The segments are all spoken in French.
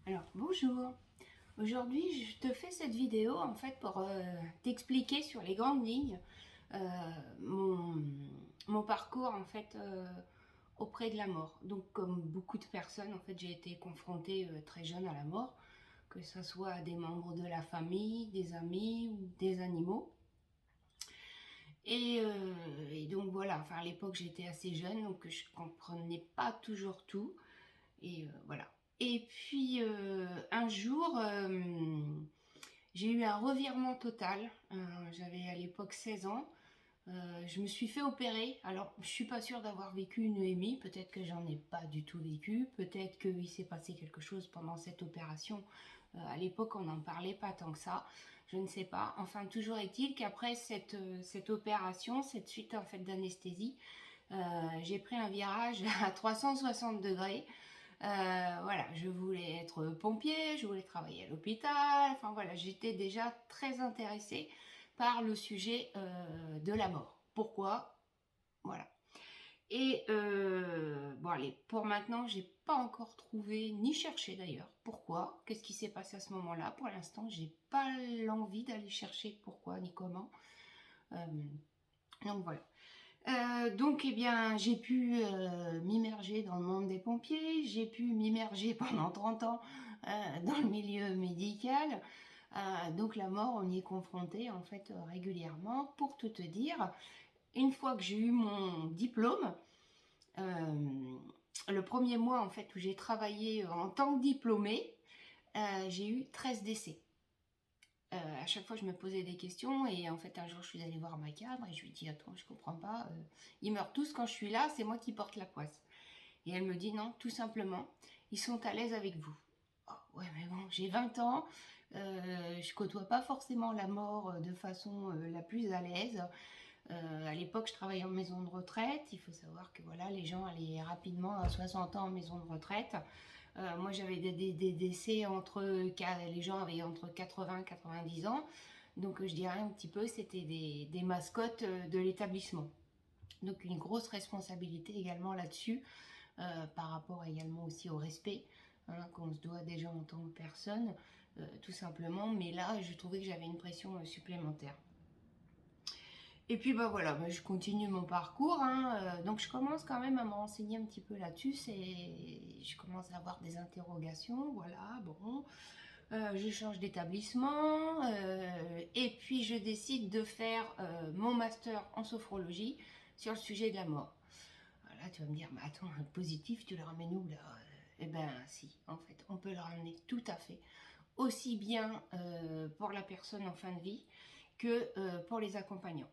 Alors bonjour, aujourd'hui je te fais cette vidéo en fait pour t'expliquer sur les grandes lignes mon parcours en fait auprès de la mort. Donc comme beaucoup de personnes en fait j'ai été confrontée très jeune à la mort, que ce soit des membres de la famille, des amis ou des animaux. Et donc voilà, enfin à l'époque j'étais assez jeune donc je comprenais pas toujours tout. Et voilà. Et puis un jour, j'ai eu un revirement total. J'avais à l'époque 16 ans. Je me suis fait opérer. Alors, je suis pas sûre d'avoir vécu une EMI. Peut-être que j'en ai pas du tout vécu. Peut-être qu'il s'est passé quelque chose pendant cette opération. À l'époque, on n'en parlait pas tant que ça. Je ne sais pas. Enfin, toujours est-il qu'après cette opération, cette suite en fait d'anesthésie, j'ai pris un virage à 360 degrés. Voilà, je voulais être pompier, je voulais travailler à l'hôpital, enfin voilà, j'étais déjà très intéressée par le sujet de la mort. Pourquoi? Voilà. Et bon allez, pour maintenant, j'ai pas encore trouvé ni cherché d'ailleurs. Pourquoi? Qu'est-ce qui s'est passé à ce moment-là? Pour l'instant, j'ai pas l'envie d'aller chercher pourquoi ni comment. Euh, donc voilà. Donc, eh bien, j'ai pu m'immerger dans le monde des pompiers, j'ai pu m'immerger pendant 30 ans dans le milieu médical. Donc, la mort, on y est confronté en fait régulièrement. Pour tout te dire, une fois que j'ai eu mon diplôme, euh, le premier mois en fait où j'ai travaillé en tant que diplômée, j'ai eu 13 décès. À chaque fois, je me posais des questions et en fait, un jour, je suis allée voir ma cadre et je lui ai dit attends, je comprends pas, ils meurent tous quand je suis là, c'est moi qui porte la poisse. Et elle me dit non, tout simplement, ils sont à l'aise avec vous. Oh, ouais, mais bon, j'ai 20 ans, je côtoie pas forcément la mort de façon la plus à l'aise. À l'époque, je travaillais en maison de retraite. Il faut savoir que voilà, les gens allaient rapidement à 60 ans en maison de retraite. Moi, j'avais des décès entre... Les gens avaient entre 80 et 90 ans. Donc, je dirais un petit peu, c'était des mascottes de l'établissement. Donc, une grosse responsabilité également là-dessus, par rapport également aussi au respect qu'on se doit déjà en tant que personne, tout simplement. Mais là, je trouvais que j'avais une pression supplémentaire. Et puis bah voilà, bah, je continue mon parcours, hein, donc je commence quand même à me renseigner un petit peu là-dessus, je commence à avoir des interrogations, voilà, bon, je change d'établissement, et puis je décide de faire mon master en sophrologie sur le sujet de la mort. Là tu vas me dire, mais attends, le positif, tu le ramènes où là? Eh ben si, en fait, on peut le ramener tout à fait, aussi bien pour la personne en fin de vie que pour les accompagnants.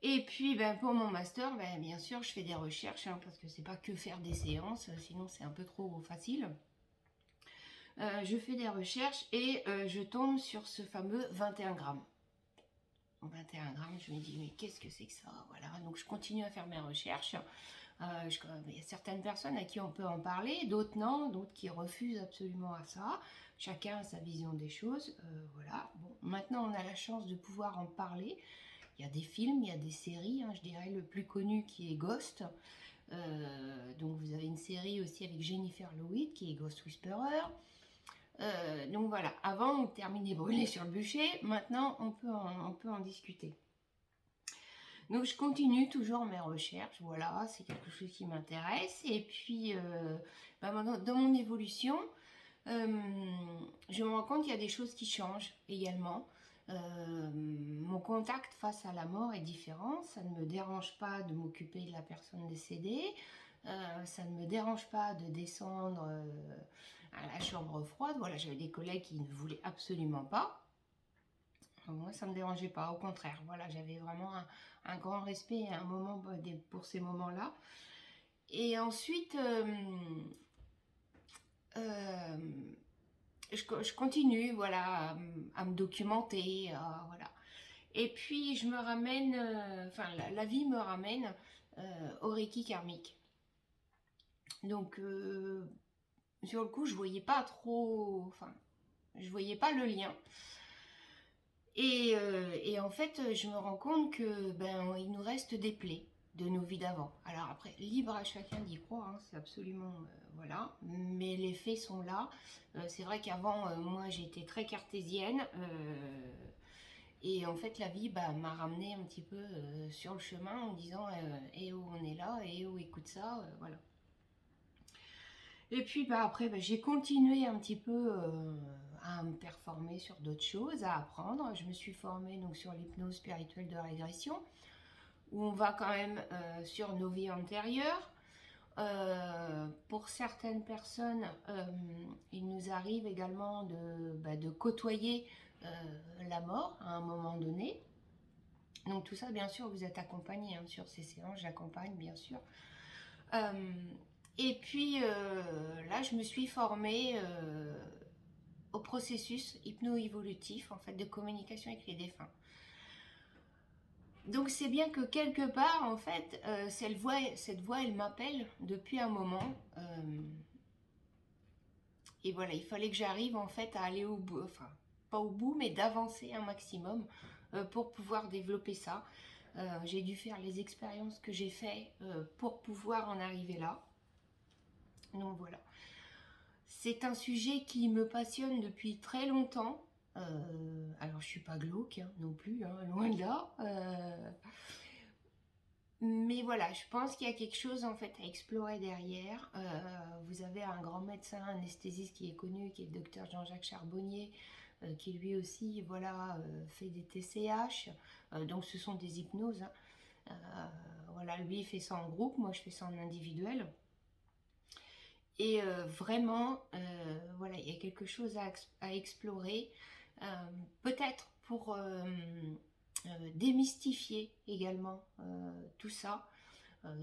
Et puis ben, pour mon master, ben, bien sûr, je fais des recherches, hein, parce que c'est pas que faire des séances, sinon c'est un peu trop facile. Je fais des recherches et je tombe sur ce fameux 21 grammes. 21 grammes, je me dis, mais qu'est-ce que c'est que ça? Voilà, donc je continue à faire mes recherches. Il y a certaines personnes à qui on peut en parler, d'autres non, d'autres qui refusent absolument à ça. Chacun a sa vision des choses. Voilà. Bon, maintenant, on a la chance de pouvoir en parler. Il y a des films, il y a des séries, hein, je dirais le plus connu qui est Ghost. Donc vous avez une série aussi avec Jennifer Lowell qui est Ghost Whisperer. Donc voilà, avant on terminait brûlé sur le bûcher, maintenant on peut en discuter. Donc je continue toujours mes recherches, voilà, c'est quelque chose qui m'intéresse. Et puis dans mon évolution, je me rends compte qu'il y a des choses qui changent également. Mon contact face à la mort est différent. Ça ne me dérange pas de m'occuper de la personne décédée. Ça ne me dérange pas de descendre à la chambre froide. Voilà, j'avais des collègues qui ne voulaient absolument pas. Moi, ça ne me dérangeait pas. Au contraire, voilà, j'avais vraiment un grand respect et un moment pour ces moments-là. Et ensuite, euh, je continue, voilà, à me documenter, voilà. Et puis je me ramène, enfin la vie me ramène au Reiki karmique. Donc sur le coup, je voyais pas trop, enfin, je voyais pas le lien. Et en fait, je me rends compte que ben il nous reste des plaies. de nos vies d'avant. Alors après, libre à chacun d'y croire, hein, c'est absolument... voilà, mais les faits sont là. C'est vrai qu'avant, moi j'étais très cartésienne, et en fait la vie m'a ramené un petit peu sur le chemin en disant eh oh, on est là, eh oh, écoute ça, voilà. Et puis après, j'ai continué un petit peu à me performer sur d'autres choses, à apprendre. Je me suis formée donc sur l'hypnose spirituelle de régression, où on va quand même sur nos vies antérieures. Pour certaines personnes, il nous arrive également de côtoyer la mort à un moment donné. Donc tout ça, bien sûr, vous êtes accompagné sur ces séances, j'accompagne bien sûr. Et puis là, je me suis formée au processus hypno-évolutif en fait, de communication avec les défunts. Donc c'est bien que quelque part, en fait, cette voix, elle m'appelle depuis un moment. Et voilà, il fallait que j'arrive en fait à aller au bout, enfin pas au bout, mais d'avancer un maximum pour pouvoir développer ça. J'ai dû faire les expériences que j'ai faites pour pouvoir en arriver là. Donc voilà. C'est un sujet qui me passionne depuis très longtemps. Alors je suis pas glauque non plus, loin de là. Mais voilà, je pense qu'il y a quelque chose en fait à explorer derrière. Vous avez un grand médecin anesthésiste qui est connu, qui est le docteur Jean-Jacques Charbonnier, qui lui aussi voilà, fait des TCH. Donc ce sont des hypnoses. Voilà, lui il fait ça en groupe, moi je fais ça en individuel. Et vraiment, voilà, il y a quelque chose à explorer. Peut-être pour démystifier également tout ça.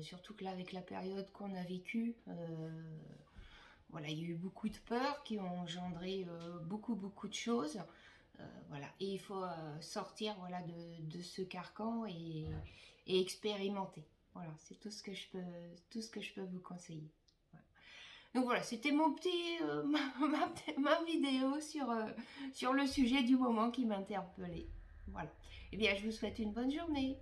Surtout que là, avec la période qu'on a vécue, voilà, il y a eu beaucoup de peurs qui ont engendré beaucoup de choses. Voilà, et il faut sortir voilà, de ce carcan et expérimenter. Voilà, c'est tout ce que je peux vous conseiller. Voilà. Donc voilà, c'était mon petit, ma vidéo sur le sujet du moment qui m'interpellait. Voilà. Eh bien, je vous souhaite une bonne journée.